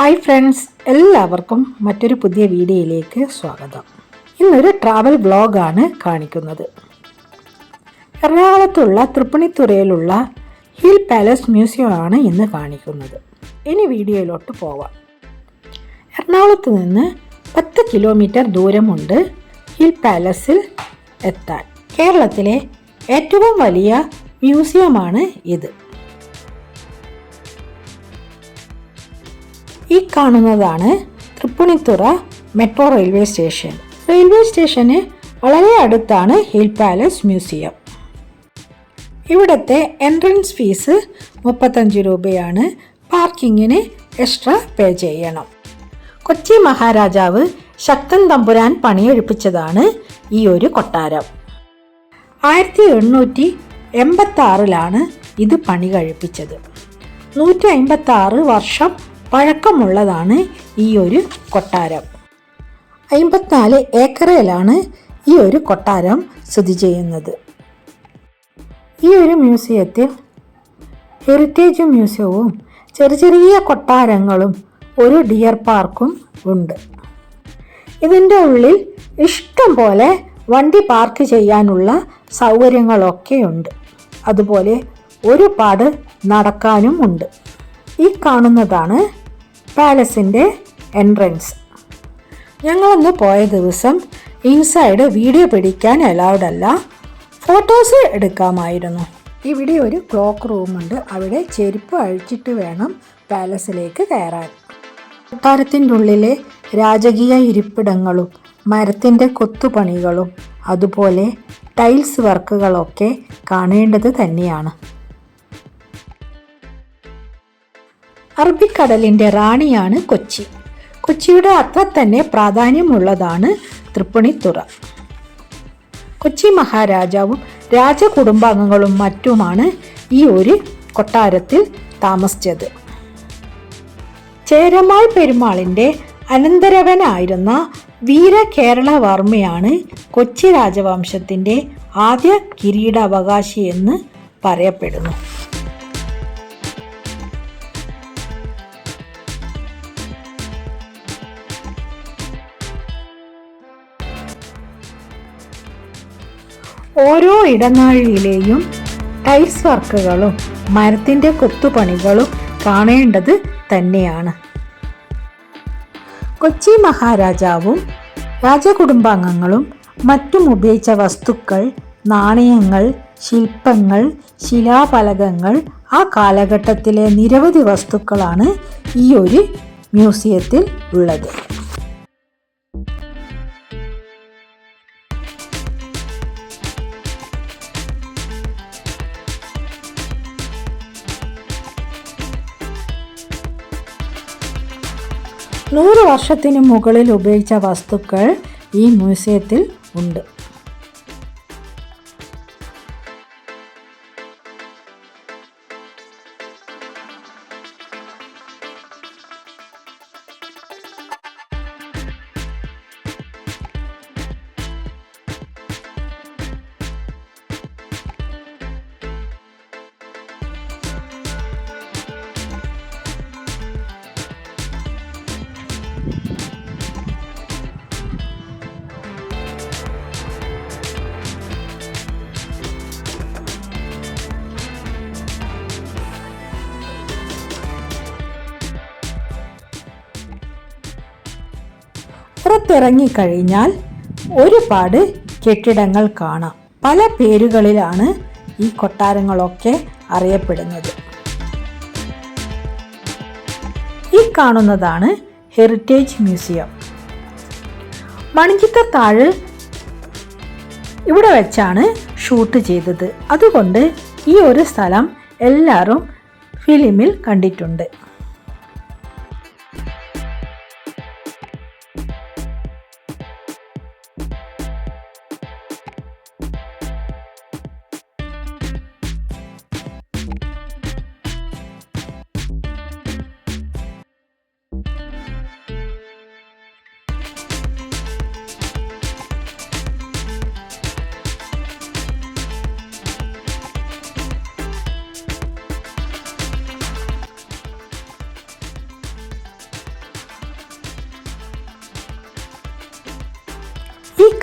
Hi friends, എല്ലാവർക്കും മറ്റൊരു പുതിയ വീഡിയോയിലേക്ക് സ്വാഗതം. ഇന്നൊരു ട്രാവൽ വ്ളോഗാണ് കാണിക്കുന്നത്. എറണാകുളത്തുള്ള തൃപ്പൂണിത്തുറയിലുള്ള ഹിൽ പാലസ് മ്യൂസിയമാണ് ഇന്ന് കാണിക്കുന്നത്. ഇനി വീഡിയോയിലോട്ട് പോവാം. എറണാകുളത്ത് നിന്ന് 10 കിലോമീറ്റർ ദൂരമുണ്ട് ഹിൽ പാലസിൽ എത്താൻ. കേരളത്തിലെ ഏറ്റവും വലിയ മ്യൂസിയമാണ് ഇത്. ഈ കാണുന്നതാണ് Tripunithura metro railway station. Railway സ്റ്റേഷന് വളരെ അടുത്താണ് ഹിൽ പാലസ് മ്യൂസിയം. ഇവിടുത്തെ എൻട്രൻസ് ഫീസ് 35 രൂപയാണ്. പാർക്കിങ്ങിന് എക്സ്ട്രാ പേ ചെയ്യണം. കൊച്ചി മഹാരാജാവ് ശക്തൻ തമ്പുരാൻ പണിയെഴുപ്പിച്ചതാണ് ഈ ഒരു കൊട്ടാരം. 1886 ഇത് പണി കഴിപ്പിച്ചത്. 156 വർഷം പഴക്കമുള്ളതാണ് ഈ ഒരു കൊട്ടാരം. 54 ഏക്കറിലാണ് ഈ ഒരു കൊട്ടാരം സ്ഥിതി ചെയ്യുന്നത്. ഈ ഒരു മ്യൂസിയത്തിൽ ഹെറിറ്റേജ് മ്യൂസിയവും ചെറിയ കൊട്ടാരങ്ങളും ഒരു ഡിയർ പാർക്കും ഉണ്ട്. ഇതിൻ്റെ ഉള്ളിൽ ഇഷ്ടം പോലെ വണ്ടി പാർക്ക് ചെയ്യാനുള്ള സൗകര്യങ്ങളൊക്കെ ഉണ്ട്. അതുപോലെ ഒരുപാട് നടക്കാനും ഉണ്ട്. ഈ കാണുന്നതാണ് പാലസിൻ്റെ എൻട്രൻസ്. ഞങ്ങളൊന്ന് പോയ ദിവസം ഇൻസൈഡ് വീഡിയോ പിടിക്കാൻ അലൗഡ് അല്ല, ഫോട്ടോസ് എടുക്കാമായിരുന്നു. ഇവിടെ ഒരു ക്ലോക്ക് റൂമുണ്ട്. അവിടെ ചെരുപ്പ് അഴിച്ചിട്ട് വേണം പാലസിലേക്ക് കയറാൻ. കൊട്ടാരത്തിൻ്റെ ഉള്ളിലെ രാജകീയ ഇരിപ്പിടങ്ങളും മരത്തിൻ്റെ കൊത്തുപണികളും അതുപോലെ ടൈൽസ് വർക്കുകളൊക്കെ കാണേണ്ടത് തന്നെയാണ്. അറബിക്കടലിൻ്റെ റാണിയാണ് കൊച്ചി. കൊച്ചിയുടെ അത്ര തന്നെ പ്രാധാന്യമുള്ളതാണ് തൃപ്പൂണിത്തുറ. കൊച്ചി മഹാരാജാവും രാജകുടുംബാംഗങ്ങളും മറ്റുമാണ് ഈ ഒരു കൊട്ടാരത്തിൽ താമസിച്ചത്. ചേരമാൾ പെരുമാളിൻ്റെ അനന്തരവനായിരുന്ന വീരകേരളവർമ്മയാണ് കൊച്ചി രാജവംശത്തിൻ്റെ ആദ്യ കിരീടാവകാശി എന്ന് പറയപ്പെടുന്നു. ഓരോ ഇടനാഴിയിലെയും ടൈൽസ് വർക്കുകളും മരത്തിൻ്റെ കൊത്തുപണികളും കാണേണ്ടത് തന്നെയാണ്. കൊച്ചി മഹാരാജാവും രാജകുടുംബാംഗങ്ങളും മറ്റും ഉപയോഗിച്ച വസ്തുക്കൾ, നാണയങ്ങൾ, ശില്പങ്ങൾ, ശിലാഫലകങ്ങൾ, ആ കാലഘട്ടത്തിലെ നിരവധി വസ്തുക്കളാണ് ഈ ഒരു മ്യൂസിയത്തിൽ ഉള്ളത്. നൂറ് വർഷത്തിന് മുകളിൽ ഉപയോഗിച്ച വസ്തുക്കൾ ഈ മ്യൂസിയത്തിൽ ഉണ്ട്. പുറത്തിറങ്ങിക്കഴിഞ്ഞാൽ ഒരുപാട് കെട്ടിടങ്ങൾ കാണാം. പല പേരുകളിലാണ് ഈ കൊട്ടാരങ്ങളൊക്കെ അറിയപ്പെടുന്നത്. ഈ കാണുന്നതാണ് ഹെറിറ്റേജ് മ്യൂസിയം. മണിച്ചിത്രത്താഴ് ഇവിടെ വെച്ചാണ് ഷൂട്ട് ചെയ്തത്. അതുകൊണ്ട് ഈ ഒരു സ്ഥലം എല്ലാവരും ഫിലിമിൽ കണ്ടിട്ടുണ്ട്.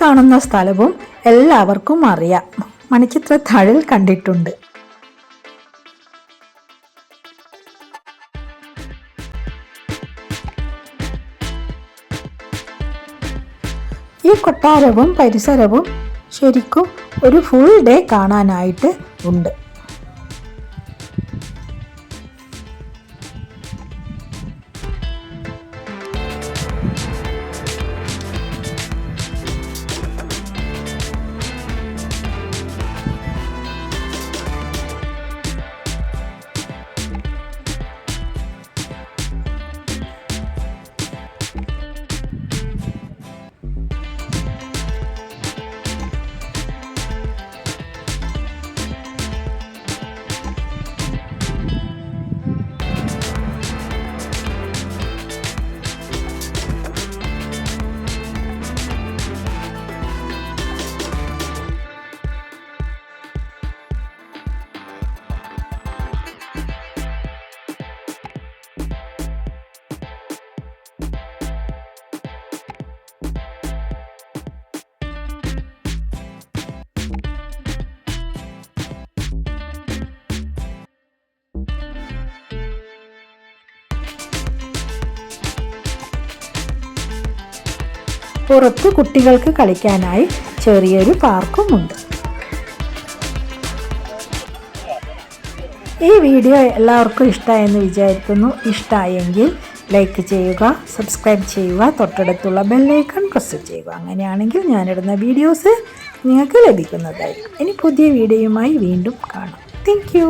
കാണുന്ന സ്ഥലവും എല്ലാവർക്കും അറിയാം. മണിച്ചിത്രത്താഴിൽ കണ്ടിട്ടുണ്ട്. ഈ കൊട്ടാരവും പരിസരവും ശരിക്കും ഒരു ഫുൾ ഡേ കാണാനായിട്ട് ഉണ്ട്. പുറത്ത് കുട്ടികൾക്ക് കളിക്കാനായി ചെറിയൊരു പാർക്കുമുണ്ട്. ഈ വീഡിയോ എല്ലാവർക്കും ഇഷ്ടമായെന്ന് വിചാരിക്കുന്നു. ഇഷ്ടമായെങ്കിൽ ലൈക്ക് ചെയ്യുക, സബ്സ്ക്രൈബ് ചെയ്യുക, തൊട്ടടുത്തുള്ള ബെല്ലൈക്കൺ പ്രസ് ചെയ്യുക. അങ്ങനെയാണെങ്കിൽ ഞാനിടുന്ന വീഡിയോസ് നിങ്ങൾക്ക് ലഭിക്കുന്നതായിരിക്കും. ഇനി പുതിയ വീഡിയോയുമായി വീണ്ടും കാണാം. Thank you.